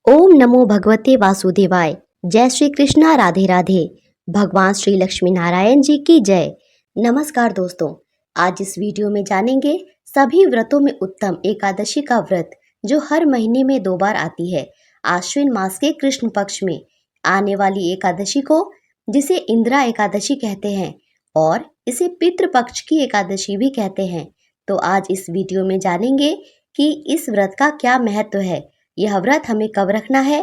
ओम नमो भगवते वासुदेवाय। जय श्री कृष्णा, राधे राधे। भगवान श्री लक्ष्मी नारायण जी की जय। नमस्कार दोस्तों, आज इस वीडियो में जानेंगे सभी व्रतों में उत्तम एकादशी का व्रत जो हर महीने में 2 बार आती है। आश्विन मास के कृष्ण पक्ष में आने वाली एकादशी को, जिसे इंदिरा एकादशी कहते हैं और इसे पितृपक्ष की एकादशी भी कहते हैं। तो आज इस वीडियो में जानेंगे कि इस व्रत का क्या महत्व है, यह व्रत हमें कब रखना है,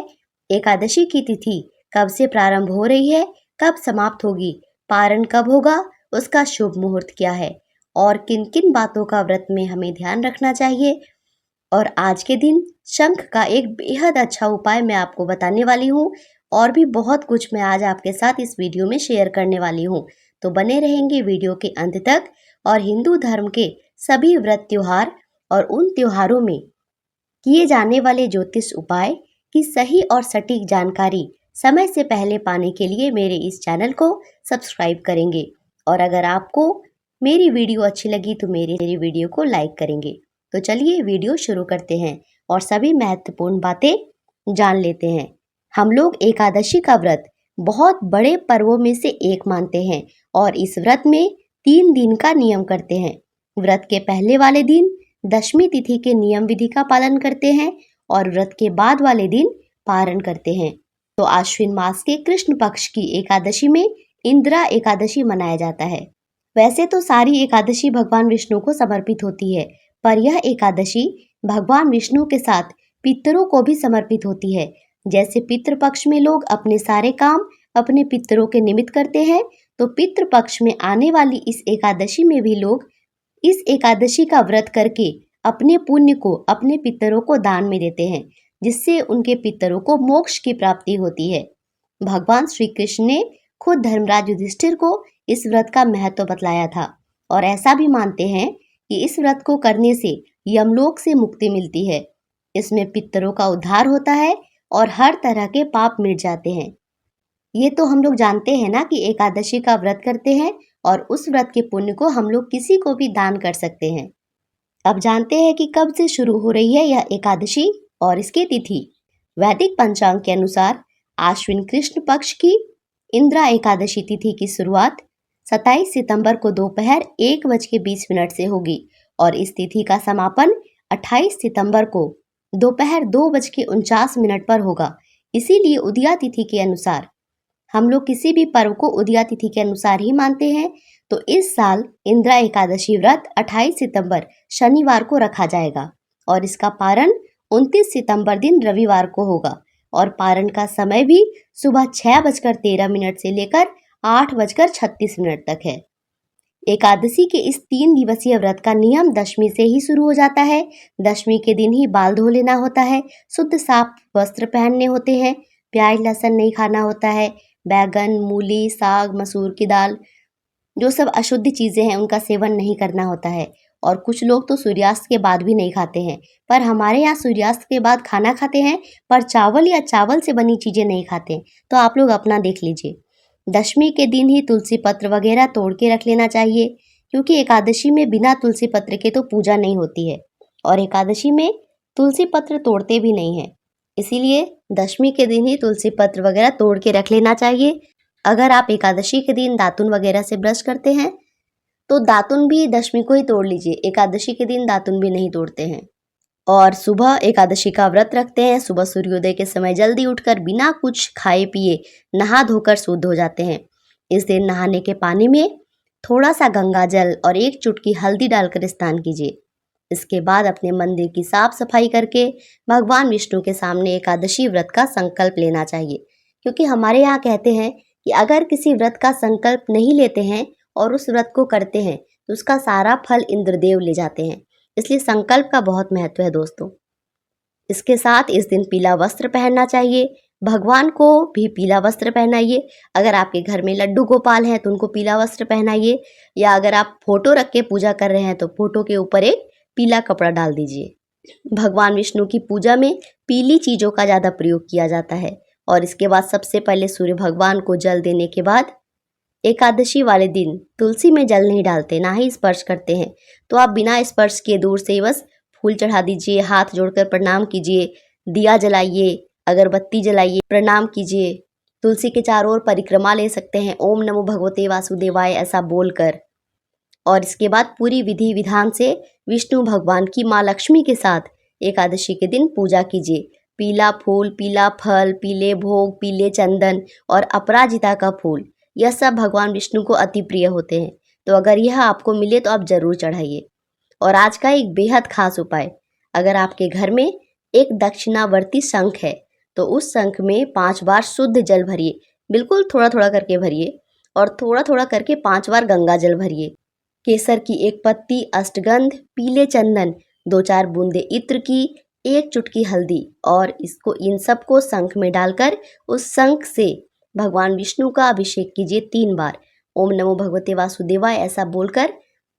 एकादशी की तिथि कब से प्रारंभ हो रही है, कब समाप्त होगी, पारण कब होगा, उसका शुभ मुहूर्त क्या है और किन किन बातों का व्रत में हमें ध्यान रखना चाहिए। और आज के दिन शंख का एक बेहद अच्छा उपाय मैं आपको बताने वाली हूँ और भी बहुत कुछ मैं आज आपके साथ इस वीडियो में शेयर करने वाली हूँ। तो बने रहेंगे वीडियो के अंत तक और हिंदू धर्म के सभी व्रत त्योहार और उन त्योहारों में किए जाने वाले ज्योतिष उपाय की सही और सटीक जानकारी समय से पहले पाने के लिए मेरे इस चैनल को सब्सक्राइब करेंगे। और अगर आपको मेरी वीडियो अच्छी लगी तो मेरी वीडियो को लाइक करेंगे। तो चलिए वीडियो शुरू करते हैं और सभी महत्वपूर्ण बातें जान लेते हैं। हम लोग एकादशी का व्रत बहुत बड़े पर्वों में से एक मानते हैं और इस व्रत में 3 दिन का नियम करते हैं। व्रत के पहले वाले दिन दशमी तिथि के नियम विधि का पालन करते हैं और व्रत के बाद वाले दिन पारण करते हैं। तो आश्विन मास के कृष्ण पक्ष की एकादशी में इंदिरा एकादशी मनाया जाता है। वैसे तो सारी एकादशी भगवान विष्णु को समर्पित होती है, पर यह एकादशी भगवान विष्णु के साथ पितरों को भी समर्पित होती है। जैसे पितृपक्ष में लोग अपने सारे काम अपने पितरों के निमित्त करते हैं, तो पितृपक्ष में आने वाली इस एकादशी में भी लोग इस एकादशी का व्रत करके अपने पुण्य को अपने पितरों को दान में देते हैं, जिससे उनके पितरों को मोक्ष की प्राप्ति होती है। भगवान श्री कृष्ण ने खुद धर्मराज युधिष्ठिर को इस व्रत का महत्व बतलाया था और ऐसा भी मानते हैं कि इस व्रत को करने से यमलोक से मुक्ति मिलती है। इसमें पितरों का उद्धार होता है और हर तरह के पाप मिट जाते हैं। ये तो हम लोग जानते हैं ना कि एकादशी का व्रत करते हैं और उस व्रत के पुण्य को हम लोग किसी को भी दान कर सकते हैं। अब जानते हैं कि कब से शुरू हो रही है यह एकादशी और इसकी तिथि। वैदिक पंचांग के अनुसार आश्विन कृष्ण पक्ष की इंदिरा एकादशी तिथि की शुरुआत 27 सितंबर को दोपहर 1:20 से होगी और इस तिथि का समापन 28 सितंबर को दोपहर 2:49 पर होगा। इसीलिए उदया तिथि के अनुसार हम लोग किसी भी पर्व को उदया तिथि के अनुसार ही मानते हैं। तो इस साल इंदिरा एकादशी व्रत 28 सितंबर शनिवार को रखा जाएगा और इसका पारण 29 सितंबर दिन रविवार को होगा और पारण का समय भी सुबह 6:13 से लेकर 8:36 तक है। एकादशी के इस 3 दिवसीय व्रत का नियम दशमी से ही शुरू हो जाता है। दशमी के दिन ही बाल धो लेना होता है, शुद्ध साफ वस्त्र पहनने होते हैं, प्याज लहसुन नहीं खाना होता है, बैगन, मूली, साग, मसूर की दाल, जो सब अशुद्ध चीज़ें हैं उनका सेवन नहीं करना होता है। और कुछ लोग तो सूर्यास्त के बाद भी नहीं खाते हैं, पर हमारे यहाँ सूर्यास्त के बाद खाना खाते हैं, पर चावल या चावल से बनी चीज़ें नहीं खाते। तो आप लोग अपना देख लीजिए। दशमी के दिन ही तुलसी पत्र वगैरह तोड़ के रख लेना चाहिए, क्योंकि एकादशी में बिना तुलसी पत्र के तो पूजा नहीं होती है और एकादशी में तुलसी पत्र तोड़ते भी नहीं हैं। इसीलिए दशमी के दिन ही तुलसी पत्र वगैरह तोड़ के रख लेना चाहिए। अगर आप एकादशी के दिन दातुन वगैरह से ब्रश करते हैं तो दातुन भी दशमी को ही तोड़ लीजिए, एकादशी के दिन दातुन भी नहीं तोड़ते हैं। और सुबह एकादशी का व्रत रखते हैं, सुबह सूर्योदय के समय जल्दी उठकर बिना कुछ खाए पिए नहा धोकर शुद्ध हो जाते हैं। इस दिन नहाने के पानी में थोड़ा सा गंगा जल और 1 चुटकी हल्दी डालकर स्नान कीजिए। इसके बाद अपने मंदिर की साफ सफाई करके भगवान विष्णु के सामने एकादशी व्रत का संकल्प लेना चाहिए, क्योंकि हमारे यहाँ कहते हैं कि अगर किसी व्रत का संकल्प नहीं लेते हैं और उस व्रत को करते हैं तो उसका सारा फल इंद्रदेव ले जाते हैं। इसलिए संकल्प का बहुत महत्व है दोस्तों। इसके साथ इस दिन पीला वस्त्र पहनना चाहिए, भगवान को भी पीला वस्त्र पहनाइए। अगर आपके घर में लड्डू गोपाल हैं तो उनको पीला वस्त्र पहनाइए, या अगर आप फोटो रख के पूजा कर रहे हैं तो फोटो के ऊपर एक पीला कपड़ा डाल दीजिए। भगवान विष्णु की पूजा में पीली चीज़ों का ज़्यादा प्रयोग किया जाता है। और इसके बाद सबसे पहले सूर्य भगवान को जल देने के बाद एकादशी वाले दिन तुलसी में जल नहीं डालते, ना ही स्पर्श करते हैं। तो आप बिना स्पर्श किए दूर से ही बस फूल चढ़ा दीजिए, हाथ जोड़कर प्रणाम कीजिए, दिया जलाइए अगरबत्ती जलाइए, प्रणाम कीजिए, तुलसी के चारों ओर परिक्रमा ले सकते हैं ओम नमो भगवते वासुदेवाय ऐसा बोलकर। और इसके बाद पूरी विधि विधान से विष्णु भगवान की माँ लक्ष्मी के साथ एकादशी के दिन पूजा कीजिए। पीला फूल, पीला फल, पीले भोग, पीले चंदन और अपराजिता का फूल, यह सब भगवान विष्णु को अति प्रिय होते हैं। तो अगर यह आपको मिले तो आप जरूर चढ़ाइए। और आज का एक बेहद खास उपाय, अगर आपके घर में एक दक्षिणावर्ती शंख है तो उस शंख में 5 बार शुद्ध जल भरिए, बिल्कुल थोड़ा थोड़ा करके भरिए, और थोड़ा थोड़ा करके 5 बार गंगा जल भरिए। केसर की एक पत्ती, अष्टगंध, पीले चंदन, 2-4 बूंदे इत्र की, 1 चुटकी हल्दी, और इसको इन सबको शंख में डालकर उस शंख से भगवान विष्णु का अभिषेक कीजिए 3 बार। ओम नमो भगवते वासुदेवाय ऐसा बोलकर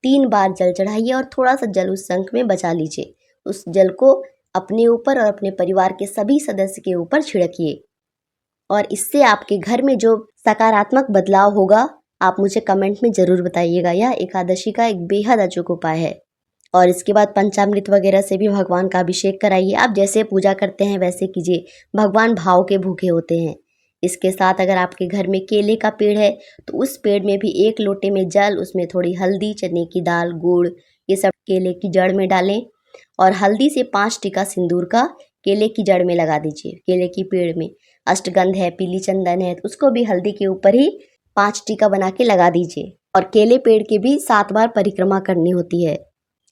3 बार जल चढ़ाइए और थोड़ा सा जल उस शंख में बचा लीजिए। उस जल को अपने ऊपर और अपने परिवार के सभी सदस्य के ऊपर छिड़किए, और इससे आपके घर में जो सकारात्मक बदलाव होगा आप मुझे कमेंट में ज़रूर बताइएगा। यह एकादशी का एक बेहद अचूक उपाय है। और इसके बाद पंचामृत वगैरह से भी भगवान का अभिषेक कराइए। आप जैसे पूजा करते हैं वैसे कीजिए, भगवान भाव के भूखे होते हैं। इसके साथ अगर आपके घर में केले का पेड़ है तो उस पेड़ में भी 1 लोटे में जल, उसमें थोड़ी हल्दी, चने की दाल, गुड़, ये सब केले की जड़ में डालें, और हल्दी से 5 टीका सिंदूर का केले की जड़ में लगा दीजिए। केले की पेड़ में अष्टगंध है, पीली चंदन है, तो उसको भी हल्दी के ऊपर ही 5 टीका बना के लगा दीजिए। और केले पेड़ के भी 7 बार परिक्रमा करनी होती है।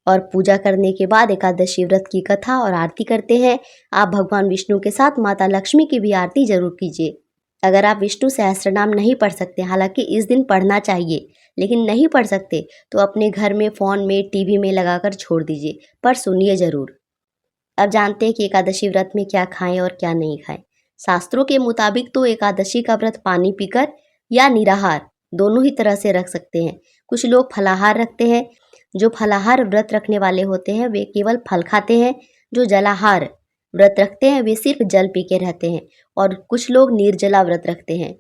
और पूजा करने के बाद एकादशी व्रत की कथा और आरती करते हैं। आप भगवान विष्णु के साथ माता लक्ष्मी की भी आरती जरूर कीजिए। अगर आप विष्णु सहस्त्रनाम नहीं पढ़ सकते, हालांकि इस दिन पढ़ना चाहिए, लेकिन नहीं पढ़ सकते तो अपने घर में, फ़ोन में, टीवी में लगाकर छोड़ दीजिए, पर सुनिए ज़रूर। अब जानते हैं कि एकादशी व्रत में क्या खाएं और क्या नहीं खाएं। शास्त्रों के मुताबिक तो एकादशी का व्रत पानी पीकर या निराहार दोनों ही तरह से रख सकते हैं। कुछ लोग फलाहार रखते हैं। जो फलाहार व्रत रखने वाले होते हैं वे केवल फल खाते हैं। जो जलाहार व्रत रखते हैं वे सिर्फ जल पी के रहते हैं। और कुछ लोग निर्जला व्रत रखते हैं।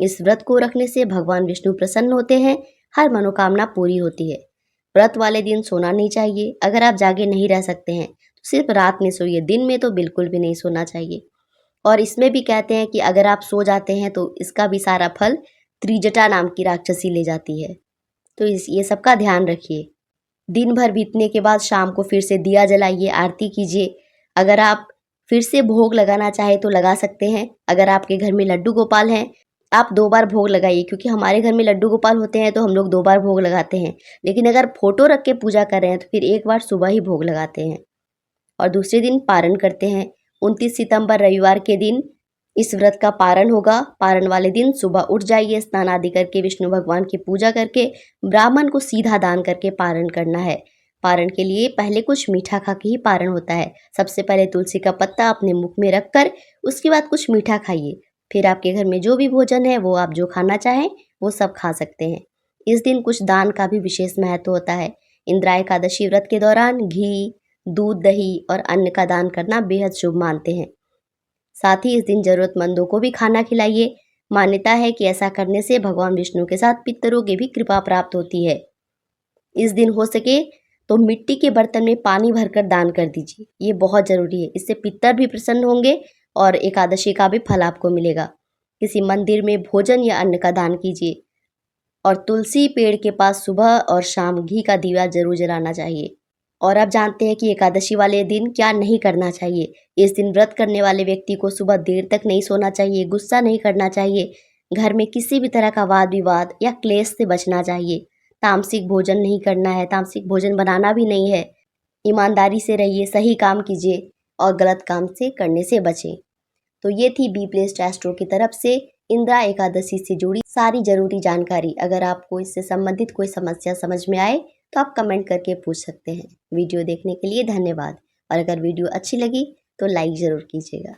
इस व्रत को रखने से भगवान विष्णु प्रसन्न होते हैं, हर मनोकामना पूरी होती है। व्रत वाले दिन सोना नहीं चाहिए। अगर आप जागे नहीं रह सकते हैं तो सिर्फ रात में सोइए, दिन में तो बिल्कुल भी नहीं सोना चाहिए। और इसमें भी कहते हैं कि अगर आप सो जाते हैं तो इसका भी सारा फल त्रिजटा नाम की राक्षसी ले जाती है। तो ये सब का ध्यान रखिए। दिन भर बीतने के बाद शाम को फिर से दिया जलाइए, आरती कीजिए। अगर आप फिर से भोग लगाना चाहें तो लगा सकते हैं। अगर आपके घर में लड्डू गोपाल हैं, आप 2 बार भोग लगाइए, क्योंकि हमारे घर में लड्डू गोपाल होते हैं तो हम लोग 2 बार भोग लगाते हैं। लेकिन अगर फोटो रख के पूजा कर रहे हैं तो फिर 1 बार सुबह ही भोग लगाते हैं। और दूसरे दिन पारण करते हैं। 29 सितंबर रविवार के दिन इस व्रत का पारण होगा। पारण वाले दिन सुबह उठ जाइए, स्नान आदि करके विष्णु भगवान की पूजा करके ब्राह्मण को सीधा दान करके पारण करना है। पारण के लिए पहले कुछ मीठा खा के ही पारण होता है। सबसे पहले तुलसी का पत्ता अपने मुख में रखकर उसके बाद कुछ मीठा खाइए। फिर आपके घर में जो भी भोजन है वो आप जो खाना चाहें वो सब खा सकते हैं। इस दिन कुछ दान का भी विशेष महत्व होता है। इंदिरा एकादशी व्रत के दौरान घी, दूध, दही और अन्न का दान करना बेहद शुभ मानते हैं। साथ ही इस दिन जरूरतमंदों को भी खाना खिलाइए। मान्यता है कि ऐसा करने से भगवान विष्णु के साथ पितरों की भी कृपा प्राप्त होती है। इस दिन हो सके तो मिट्टी के बर्तन में पानी भरकर दान कर दीजिए, ये बहुत जरूरी है। इससे पितर भी प्रसन्न होंगे और एकादशी का भी फल आपको मिलेगा। किसी मंदिर में भोजन या अन्न का दान कीजिए। और तुलसी पेड़ के पास सुबह और शाम घी का दिया जरूर जलाना चाहिए। और आप जानते हैं कि एकादशी वाले दिन क्या नहीं करना चाहिए। इस दिन व्रत करने वाले व्यक्ति को सुबह देर तक नहीं सोना चाहिए, गुस्सा नहीं करना चाहिए, घर में किसी भी तरह का वाद विवाद या क्लेश से बचना चाहिए। तामसिक भोजन नहीं करना है, तामसिक भोजन बनाना भी नहीं है। ईमानदारी से रहिए, सही काम कीजिए और गलत काम से करने से बचें। तो ये थी बी प्लेस्ड एस्ट्रो की तरफ से इंदिरा एकादशी से जुड़ी सारी जरूरी जानकारी। अगर आपको इससे संबंधित कोई समस्या समझ में आए तो आप कमेंट करके पूछ सकते हैं। वीडियो देखने के लिए धन्यवाद। और अगर वीडियो अच्छी लगी तो लाइक ज़रूर कीजिएगा।